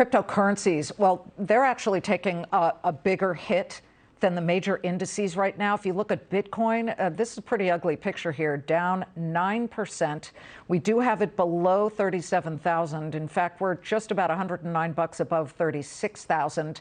Cryptocurrencies, well, they're actually taking a bigger hit than the major indices right now. If you look at Bitcoin, this is a pretty ugly picture here, down 9%. We do have it below 37,000. In fact, we're just about $109 above 36,000.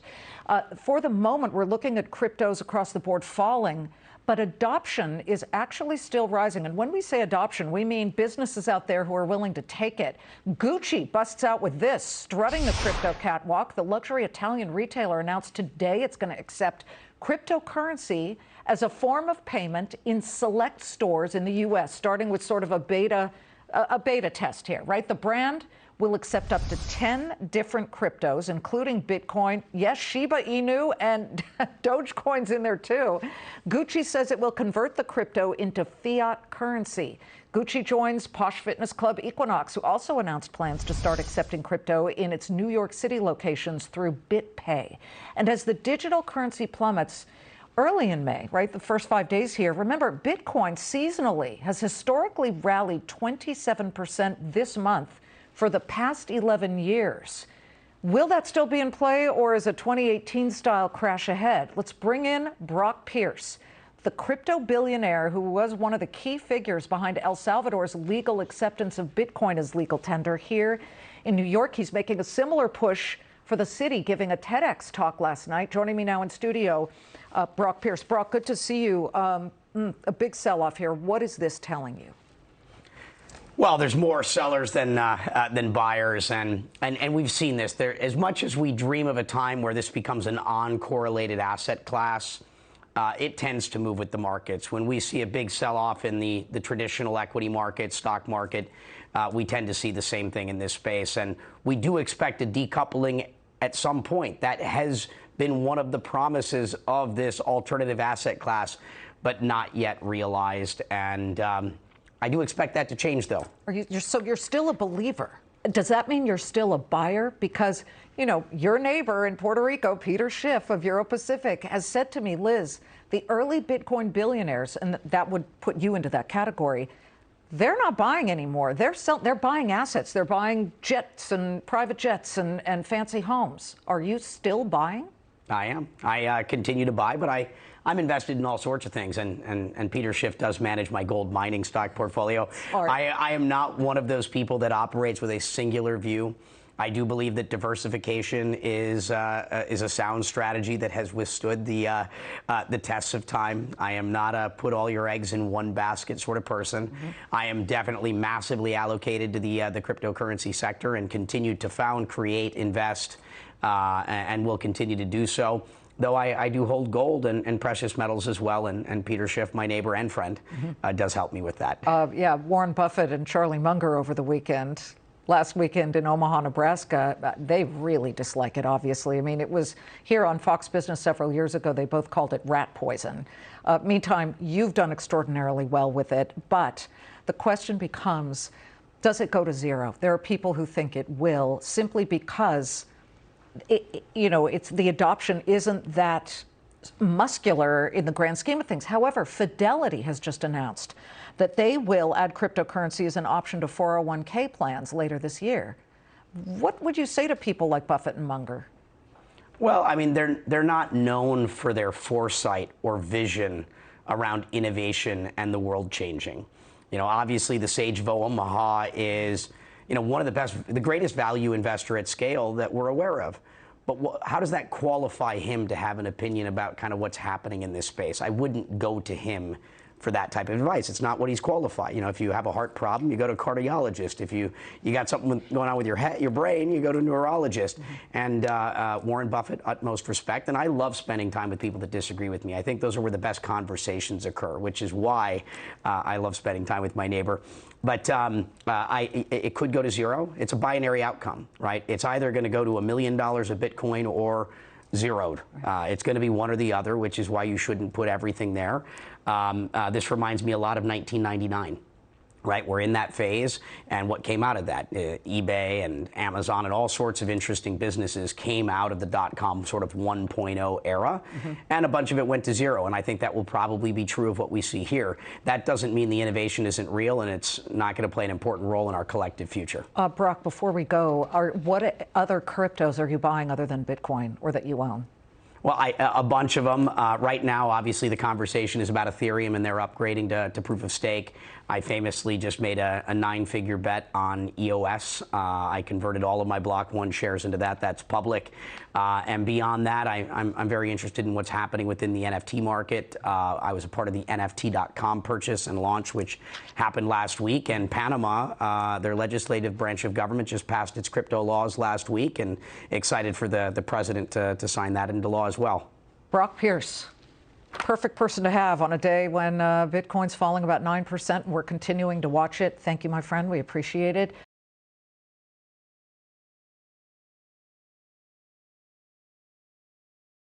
For the moment, we're looking at cryptos across the board falling, but adoption is actually still rising. And when we say adoption, we mean businesses out there who are willing to take it. Gucci busts out with this, strutting the crypto catwalk. The luxury Italian retailer announced today it's going to accept cryptocurrency as a form of payment in select stores in the U.S., starting with sort of a beta test here, right? The brand will accept up to 10 different cryptos, including Bitcoin. Yes, Shiba Inu and Dogecoin's in there too. Gucci says it will convert the crypto into fiat currency. Gucci joins posh fitness club Equinox, who also announced plans to start accepting crypto in its New York City locations through BitPay. And as the digital currency plummets early in May, right, the first 5 days here, remember, Bitcoin seasonally has historically rallied 27% this month for the past 11 years. Will that still be in play, or is a 2018 style crash ahead? Let's bring in Brock Pierce, the crypto billionaire who was one of the key figures behind El Salvador's legal acceptance of Bitcoin as legal tender. Here in New York, he's making a similar push for the city, giving a TEDx talk last night. Joining me now in studio, Brock Pierce. Brock, good to see you. A big sell-off here. What is this telling you? Well, there's more sellers than buyers, and we've seen this. There, as much as we dream of a time where this becomes an uncorrelated asset class, it tends to move with the markets. When we see a big sell-off in the traditional equity market, stock market, we tend to see the same thing in this space, and we do expect a decoupling at some point. That has been one of the promises of this alternative asset class, but not yet realized. And I do expect that to change, though. So you're still a believer. Does that mean you're still a buyer? Because, you know, your neighbor in Puerto Rico, Peter Schiff of Euro Pacific, has said to me, Liz, the early Bitcoin billionaires, and that would put you into that category, they're not buying anymore. They're buying assets. They're buying jets and private jets and fancy homes. Are you still buying? I am. I continue to buy, but I'm invested in all sorts of things, and Peter Schiff does manage my gold mining stock portfolio. I am not one of those people that operates with a singular view. I do believe that diversification is a sound strategy that has withstood the tests of time. I am not a put all your eggs in one basket sort of person. I am definitely massively allocated to the cryptocurrency sector and continue to found, create, invest, and will continue to do so. Though I do hold gold and precious metals as well, and Peter Schiff, my neighbor and friend, does help me with that. Yeah, Warren Buffett and Charlie Munger over the weekend. Last weekend in Omaha, Nebraska, they really dislike it, obviously. I mean, it was here on Fox Business several years ago. They both called it rat poison. Meantime, you've done extraordinarily well with it. But the question becomes, does it go to zero? There are people who think it will, simply because it's the adoption isn't that muscular in the grand scheme of things. However, Fidelity has just announced that they will add cryptocurrency as an option to 401k plans later this year. What would you say to people like Buffett and Munger? Well, I mean, they're not known for their foresight or vision around innovation and the world changing. You know, obviously the Sage of Omaha is, one of the greatest value investor at scale that we're aware of. But how does that qualify him to have an opinion about kind of what's happening in this space? I wouldn't go to him for that type of advice. It's not what he's qualified. You know, if you have a heart problem, you go to a cardiologist. If you got something going on with your brain, you go to a neurologist. And Warren Buffett, utmost respect. And I love spending time with people that disagree with me. I think those are where the best conversations occur, which is why I love spending time with my neighbor. But it could go to zero. It's a binary outcome, right? It's either going to go to $1 million of Bitcoin or zeroed. It's going to be one or the other, which is why you shouldn't put everything there. This reminds me a lot of 1999. Right, we're in that phase, and what came out of that? eBay and Amazon and all sorts of interesting businesses came out of the dot-com sort of 1.0 era, and a bunch of it went to zero, and I think that will probably be true of what we see here. That doesn't mean the innovation isn't real, and it's not going to play an important role in our collective future. Brock, before we go, what other cryptos are you buying other than Bitcoin or that you own? Well, a bunch of them. Right now, obviously, the conversation is about Ethereum, and they're upgrading to proof of stake. I famously just made a 9-figure bet on EOS. I converted all of my Block 1 shares into that. That's public. And beyond that, I'm very interested in what's happening within the NFT market. I was a part of the NFT.com purchase and launch, which happened last week. And Panama, their legislative branch of government, just passed its crypto laws last week, and excited for the president to sign that into law as well. Brock Pierce. Perfect person to have on a day when Bitcoin's falling about 9%, and we're continuing to watch it. Thank you, my friend. We appreciate it.